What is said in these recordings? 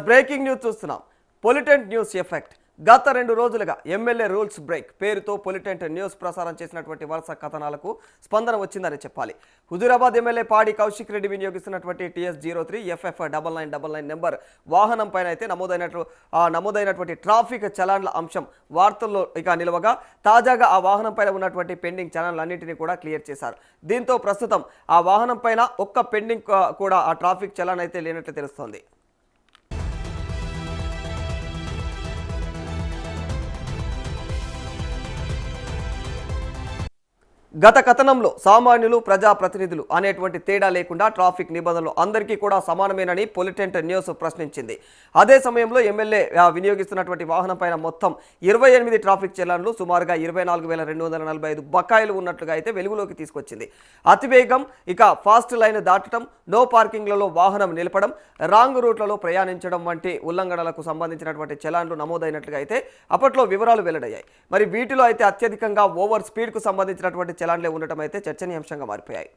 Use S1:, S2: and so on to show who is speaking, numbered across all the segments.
S1: Breaking news చూస్తున్నాం. పొలిటెంట్ news effect. గత 2 రోజులుగా ఎమ్మెల్యే రూల్స్ బ్రేక్ పేరుతో పొలిటెంట్ న్యూస్ ప్రసారం చేసినటువంటి వరుస కథనాలకు స్పందన వచ్చిందని చెప్పాలి. హుజూరాబాద్ ఎమ్మెల్యే పాడి Kaushik Reddy వినియోగిస్తున్నటువంటి TS03 FF9999 number వాహనం పైన అయితే నమోదైనటువంటి ట్రాఫిక్ చలాన్ల అంశం వార్తల్లో నిలవగా తాజాగా ఆ వాహనం పైన ఉన్నటువంటి పెండింగ్ చలాన్లన్నింటినీ కూడా క్లియర్ చేశారు. దీంతో ప్రస్తుతం ఆ వాహనం పైన ఒక్క పెండింగ్ కూడా ఆ ట్రాఫిక్ చలాన్ అయితే లేనట్లు తెలుస్తోంది. గత కథనంలో సామాన్యులు ప్రజాప్రతినిధులు అనేటువంటి తేడా లేకుండా ట్రాఫిక్ నిబంధనలు అందరికీ కూడా సమానమేనని పొలిటెంట్ న్యూస్ ప్రశ్నించింది. అదే సమయంలో ఎమ్మెల్యే వినియోగిస్తున్నటువంటి వాహనం పైన మొత్తం 28 ట్రాఫిక్ చలాన్లు సుమారుగా 24,245 బకాయిలు ఉన్నట్లుగా అయితే వెలుగులోకి తీసుకొచ్చింది. అతివేగం, ఫాస్ట్ లైన్ దాటడం, నో పార్కింగ్లలో వాహనం నిలపడం, రాంగ్ రూట్లలో ప్రయాణించడం వంటి ఉల్లంఘనలకు సంబంధించినటువంటి చలాన్లు నమోదైనట్లుగా అయితే అప్పట్లో వివరాలు వెల్లడయ్యాయి. మరి వీటిలో అయితే అత్యధికంగా ఓవర్ స్పీడ్కు సంబంధించినటువంటి చలాన్లే ఉండటం అయితే చర్చనీయాంశంగా మారిపోయాయి.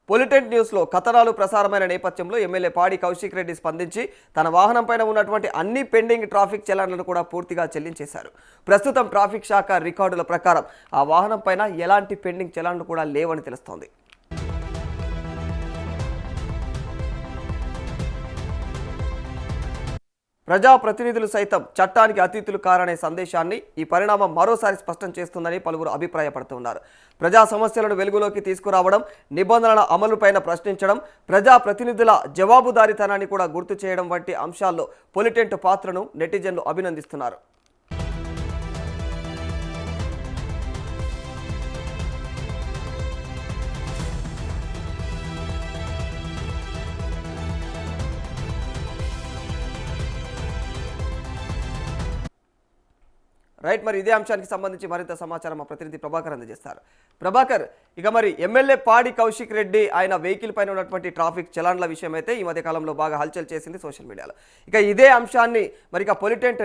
S1: పొలిటెంట్ న్యూస్లో కథనాలు ప్రసారమైన నేపథ్యంలో ఎమ్మెల్యే పాడి కౌశిక్ రెడ్డి స్పందించి తన వాహనం పైన ఉన్నటువంటి అన్ని పెండింగ్ ట్రాఫిక్ చలాన్లను కూడా పూర్తిగా చెల్లించేశారు. ప్రస్తుతం ట్రాఫిక్ శాఖ రికార్డుల ప్రకారం ఆ వాహనం పైన ఎలాంటి పెండింగ్ చలాన్లు కూడా లేవని తెలుస్తోంది. ప్రజాప్రతినిధులు సైతం చట్టానికి అతీతులు కారనే సందేశాన్ని ఈ పరిణామం మరోసారి స్పష్టం చేస్తుందని పలువురు అభిప్రాయపడుతున్నారు. ప్రజా సమస్యలను వెలుగులోకి తీసుకురావడం, నిబంధనల అమలుపైన ప్రశ్నించడం, ప్రజాప్రతినిధుల జవాబుదారీతనాన్ని కూడా గుర్తు చేయడం వంటి అంశాల్లో పొలిటెంట్ పాత్రను నెటిజన్లు అభినందిస్తున్నారు. మరి ఇదే అంశానికి సంబంధించి మరింత సమాచారం మా ప్రతినిధి ప్రభాకర్ అందజేస్తారు. ప్రభాకర్, మరి ఎమ్మెల్యే పాడి కౌశిక్ రెడ్డి ఆయన వెహికల్ పైన ఉన్నటువంటి ట్రాఫిక్ చలాన్ల విషయం అయితే ఈ మధ్య కాలంలో బాగా హల్చల్ చేసింది సోషల్ మీడియాలో. ఇదే అంశాన్ని పొలిటెంట్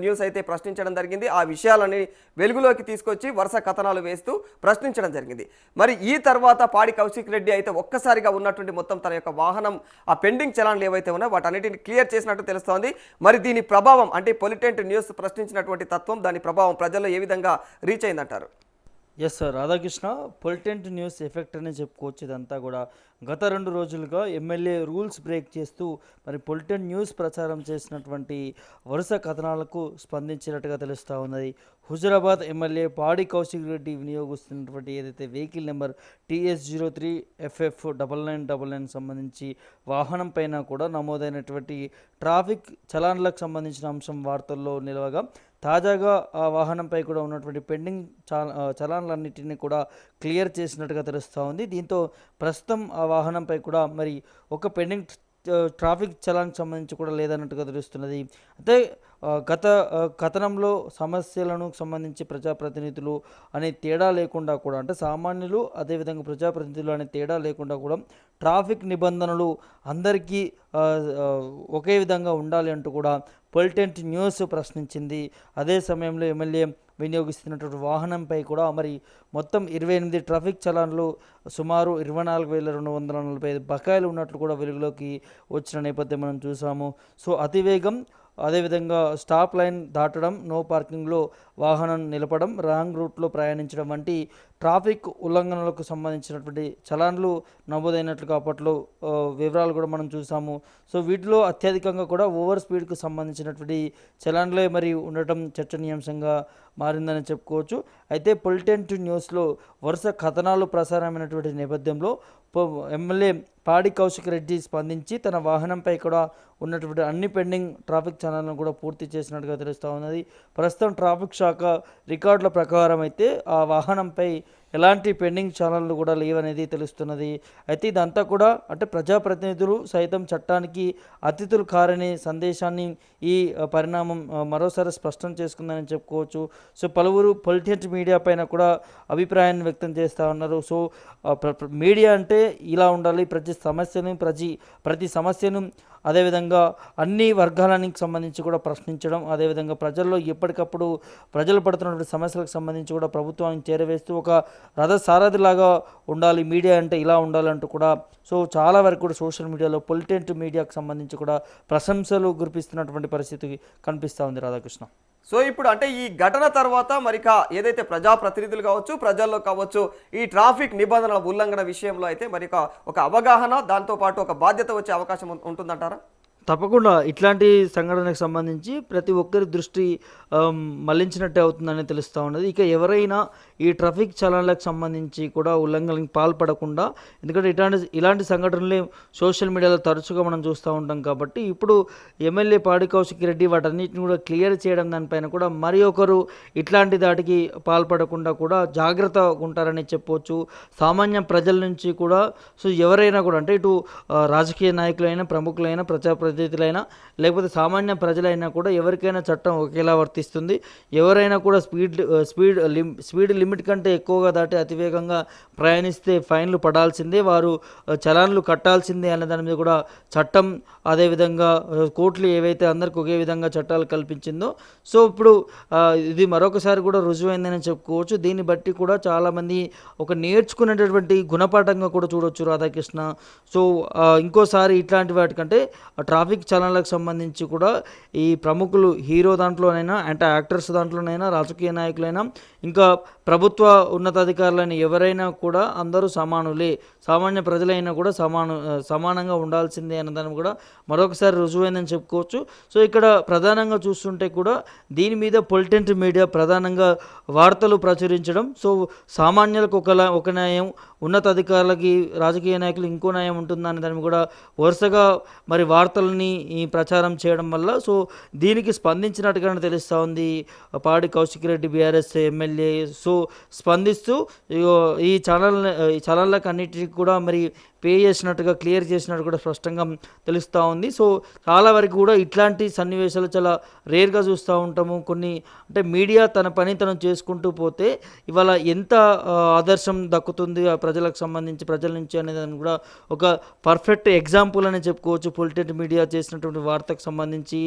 S1: న్యూస్ అయితే ప్రశ్నించడం జరిగింది. ఆ విషయాలని వెలుగులోకి తీసుకొచ్చి వరుస కథనాలు వేస్తూ ప్రశ్నించడం జరిగింది. మరి ఈ తర్వాత పాడి కౌశిక్ రెడ్డి అయితే ఒక్కసారిగా ఉన్నటువంటి మొత్తం తన యొక్క వాహనం ఆ పెండింగ్ చలాన్లు ఏవైతే ఉన్నాయో వాటన్నిటిని క్లియర్ చేసినట్టు తెలుస్తోంది. మరి దీని ప్రభావం అంటే పొలిటెంట్ న్యూస్ ప్రశ్నించినటువంటి తత్వం, దాని ప్రభావం ప్రజల్లో ఏ విధంగా రీచ్ అయిందంటారు?
S2: ఎస్ సార్, రాధాకృష్ణ, పొలిటెంట్ న్యూస్ ఎఫెక్ట్ అనే చెప్పుకోవచ్చు. ఇదంతా కూడా గత 2 రోజులుగా ఎమ్మెల్యే రూల్స్ బ్రేక్ చేస్తూ మరి పొలిటెంట్ న్యూస్ ప్రచారం చేసినటువంటి వరుస కథనాలకు స్పందించినట్టుగా తెలుస్తూ ఉన్నది. హుజూరాబాద్ ఎమ్మెల్యే పాడి కౌశిక్ రెడ్డి వినియోగిస్తున్నటువంటి ఏదైతే వెహికల్ నెంబర్ TS03 FF9999 సంబంధించి వాహనం పైన కూడా నమోదైనటువంటి ట్రాఫిక్ చలాన్లకు సంబంధించిన అంశం వార్తల్లో నిలవగా తాజాగా ఆ వాహనంపై కూడా ఉన్నటువంటి పెండింగ్ చలాన్లన్నింటినీ కూడా క్లియర్ చేసినట్టుగా తెలుస్తూ ఉంది. దీంతో ప్రస్తుతం ఆ వాహనంపై కూడా మరి ఒక పెండింగ్ ట్రాఫిక్ చలాన్కి సంబంధించి కూడా లేదన్నట్టుగా తెలుస్తున్నది. అయితే గత కథనంలో సమస్యలను సంబంధించి ప్రజాప్రతినిధులు అనే తేడా లేకుండా కూడా, అంటే సామాన్యులు అదేవిధంగా ప్రజాప్రతినిధులు అనే తేడా లేకుండా కూడా ట్రాఫిక్ నిబంధనలు అందరికీ ఒకే విధంగా ఉండాలి అంటూ కూడా పొలిటెంట్ న్యూస్ ప్రశ్నించింది. అదే సమయంలో ఎమ్మెల్యే వినియోగిస్తున్నటువంటి వాహనంపై కూడా మరి మొత్తం 28 ట్రాఫిక్ చలాన్లు సుమారు 24,245 బకాయిలు ఉన్నట్లు కూడా వెలుగులోకి వచ్చిన నేపథ్యం మనం చూసాము. సో అతివేగం, అదేవిధంగా స్టాప్ లైన్ దాటడం, నో పార్కింగ్లో వాహనం నిలపడం, రాంగ్ రూట్లో ప్రయాణించడం వంటి ట్రాఫిక్ ఉల్లంఘనలకు సంబంధించినటువంటి చలాన్లు నమోదైనట్లుగా అప్పట్లో వివరాలు కూడా మనం చూసాము. సో వీటిలో అత్యధికంగా కూడా ఓవర్ స్పీడ్కు సంబంధించినటువంటి చలాన్లే మరి ఉండటం చర్చనీయాంశంగా మారిందని చెప్పుకోవచ్చు. అయితే పొలిటెంట్ న్యూస్లో వరుస కథనాలు ప్రసారమైనటువంటి నేపథ్యంలో ఎమ్మెల్యే పాడి కౌశిక్ రెడ్డి స్పందించి తన వాహనంపై కూడా ఉన్నటువంటి అన్ని పెండింగ్ ట్రాఫిక్ చలాన్లను కూడా పూర్తి చేసినట్టుగా తెలుస్తూ ఉన్నది. ప్రస్తుతం ట్రాఫిక్ శాఖ రికార్డుల ప్రకారం అయితే ఆ వాహనంపై ఎలాంటి పెండింగ్ చలాన్లు కూడా లేవనేది తెలుస్తున్నది. అయితే ఇదంతా కూడా అంటే ప్రజాప్రతినిధులు సైతం చట్టానికి అతిథులు కారనే సందేశాన్ని ఈ పరిణామం మరోసారి స్పష్టం చేసుకుందని చెప్పుకోవచ్చు. సో పలువురు పొలిటెంట్ మీడియా పైన కూడా అభిప్రాయాన్ని వ్యక్తం చేస్తూ ఉన్నారు. సో మీడియా అంటే ఇలా ఉండాలి, ప్రతి సమస్యను అదేవిధంగా అన్ని వర్గాలకు సంబంధించి కూడా ప్రశ్నించడం, అదేవిధంగా ప్రజల్లో ఎప్పటికప్పుడు ప్రజలు పడుతున్నటువంటి సమస్యలకు సంబంధించి కూడా ప్రభుత్వానికి చేరవేస్తూ ఒక రథసారథిలాగా ఉండాలి, మీడియా అంటే ఇలా ఉండాలంటూ కూడా సో చాలా వరకు కూడా సోషల్ మీడియాలో పొలిటెంట్ మీడియాకు సంబంధించి కూడా ప్రశంసలు గురిపిస్తున్నటువంటి పరిస్థితి కనిపిస్తూ ఉంది రాధాకృష్ణ.
S1: సో ఇప్పుడు అంటే ఈ ఘటన తర్వాత మరిక ఏదైతే ప్రజాప్రతినిధులు కావచ్చు, ప్రజల్లో కావచ్చు, ఈ ట్రాఫిక్ నిబంధనల ఉల్లంఘన విషయంలో అయితే మరిక ఒక అవగాహన, దాంతోపాటు ఒక బాధ్యత వచ్చే అవకాశం ఉంటుందంటారా?
S2: తప్పకుండా ఇట్లాంటి సంఘటనకు సంబంధించి ప్రతి ఒక్కరి దృష్టి మళ్లించినట్టే అవుతుందని తెలుస్తూ ఉన్నది. ఇక ఎవరైనా ఈ ట్రాఫిక్ చలనాలకు సంబంధించి కూడా ఉల్లంఘనలకు పాల్పడకుండా, ఎందుకంటే ఇలాంటి సంఘటనలే సోషల్ మీడియాలో తరచుగా మనం చూస్తూ ఉంటాం కాబట్టి ఇప్పుడు ఎమ్మెల్యే పాడి కౌశిక్ రెడ్డి వాటన్నిటిని కూడా క్లియర్ చేయడం దానిపైన కూడా మరి ఒకరు ఇట్లాంటి దాటికి పాల్పడకుండా కూడా జాగ్రత్తగా ఉంటారని చెప్పవచ్చు. సామాన్య ప్రజల నుంచి కూడా సో ఎవరైనా కూడా అంటే ఇటు రాజకీయ నాయకులైనా, ప్రముఖులైనా, ప్రజాప్రతినిధులైనా, లేకపోతే సామాన్య ప్రజలైనా కూడా ఎవరికైనా చట్టం ఒకేలా వర్తిస్తుంది. ఎవరైనా కూడా స్పీడ్ లిమిట్ కంటే ఎక్కువగా దాటి అతివేగంగా ప్రయాణిస్తే ఫైన్లు పడాల్సిందే, వారు చలాన్లు కట్టాల్సిందే అనే దాని మీద కూడా చట్టం, అదేవిధంగా కోర్టులు ఏవైతే అందరికి ఒకే విధంగా చట్టాలు కల్పించిందో సో ఇప్పుడు ఇది మరొకసారి కూడా రుజువైందని చెప్పుకోవచ్చు. దీన్ని బట్టి కూడా చాలామంది ఒక నేర్చుకునేటటువంటి గుణపాఠంగా కూడా చూడవచ్చు రాధాకృష్ణ. సో ఇంకోసారి ఇట్లాంటి వాటికంటే ట్రాఫిక్ చలనాలకు సంబంధించి కూడా ఈ ప్రముఖులు హీరో దాంట్లోనైనా అంటే యాక్టర్స్ దాంట్లోనైనా, రాజకీయ నాయకులైనా, ఇంకా ప్రభుత్వ ఉన్నతాధికారులైన ఎవరైనా కూడా అందరూ సమానులే, సామాన్య ప్రజలైనా కూడా సమానంగా ఉండాల్సిందే అన్నదాన్ని కూడా మరొకసారి రుజువైందని చెప్పుకోవచ్చు. సో ఇక్కడ ప్రధానంగా చూస్తుంటే కూడా దీని మీద పొలిటెంట్ మీడియా ప్రధానంగా వార్తలు ప్రచురించడం, సో సామాన్యులకు ఒక న్యాయం, ఉన్నతాధికారులకి, రాజకీయ నాయకులు ఇంకో న్యాయం ఉంటుందని దాన్ని కూడా వరుసగా మరి వార్తలని ప్రచారం చేయడం వల్ల సో దీనికి స్పందించినట్టుగానే తెలుస్తూ ఉంది పాడి Kaushik Reddy BRS MLA. So స్పందిస్తూ ఈ ఛానళ్ళకి అన్నిటికీ కూడా మరి పే చేసినట్టుగా, క్లియర్ చేసినట్టు కూడా స్పష్టంగా తెలుస్తూ ఉంది. సో చాలా వరకు కూడా ఇట్లాంటి సన్నివేశాలు చాలా రేర్గా చూస్తూ ఉంటాము. కొన్ని అంటే మీడియా తన పని తను చేసుకుంటూ పోతే ఇవాళ ఎంత ఆదర్శం దక్కుతుంది ఆ ప్రజలకు సంబంధించి, ప్రజల నుంచి అనేదాన్ని కూడా ఒక పర్ఫెక్ట్ ఎగ్జాంపుల్ అని చెప్పుకోవచ్చు. పొలిటెంట్ మీడియా చేసినటువంటి వార్తకు సంబంధించి,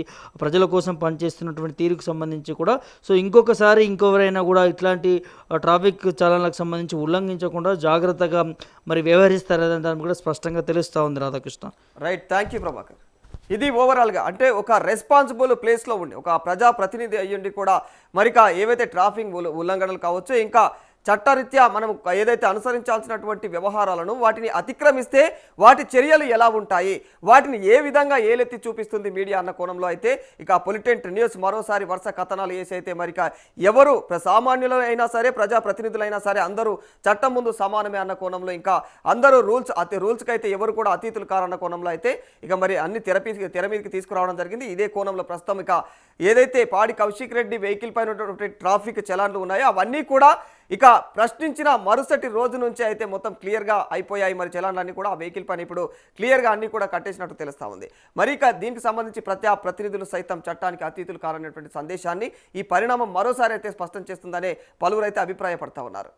S2: ప్రజల కోసం పనిచేస్తున్నటువంటి తీరుకు సంబంధించి కూడా సో ఇంకొకసారి ఇంకెవరైనా కూడా ఇట్లాంటి ట్రాఫిక్ చలనాలకు సంబంధించి ఉల్లంఘించకుండా జాగ్రత్తగా మరి వ్యవహరిస్తారనే దాన్ని కూడా స్పష్టంగా తెలుస్తూ ఉంది Radhakrishna.
S1: Right, thank you Prabhakar. ఇది ఓవరాల్గా అంటే ఒక రెస్పాన్సిబుల్ ప్లేస్లో ఉండి ఒక ప్రజాప్రతినిధి అయ్యుండి కూడా మరిక ఏవైతే ట్రాఫిక్ ఉల్లంఘనలు కావచ్చు, ఇంకా చట్టరీత్యా మనం ఏదైతే అనుసరించాల్సినటువంటి వ్యవహారాలను వాటిని అతిక్రమిస్తే వాటి చర్యలు ఎలా ఉంటాయి, వాటిని ఏ విధంగా ఏలెత్తి చూపిస్తుంది మీడియా అన్న కోణంలో అయితే ఇక పొలిటెంట్ న్యూస్ మరోసారి వరుస కథనాలు వేసి అయితే మరిక ఎవరు సామాన్యులు అయినా సరే, ప్రజాప్రతినిధులైనా సరే అందరూ చట్టం ముందు సమానమే అన్న కోణంలో, ఇంకా అందరూ రూల్స్కి అయితే ఎవరు కూడా అతీతులు కారన్న కోణంలో అయితే ఇక మరి అన్ని తెర మీదకి తీసుకురావడం జరిగింది. ఇదే కోణంలో ప్రస్తుతం ఇక ఏదైతే పాడి కౌశిక్ రెడ్డి వెహికల్ పైన ఉన్నటువంటి ట్రాఫిక్ చలాన్లు ఉన్నాయో అవన్నీ కూడా ఇక ప్రశ్నించిన మరుసటి రోజు నుంచి అయితే మొత్తం క్లియర్గా అయిపోయాయి. మరి చలాన్లన్నీ కూడా ఆ వెహికల్ పైన ఇప్పుడు క్లియర్గా అన్నీ కూడా కట్టేసినట్టు తెలుస్తూ ఉంది. మరి ఇక దీనికి సంబంధించి ప్రతినిధులు సైతం చట్టానికి అతీతులు కారనేటువంటి సందేశాన్ని ఈ పరిణామం మరోసారి అయితే స్పష్టం చేస్తుందనే పలువురు అయితే అభిప్రాయపడతా ఉన్నారు.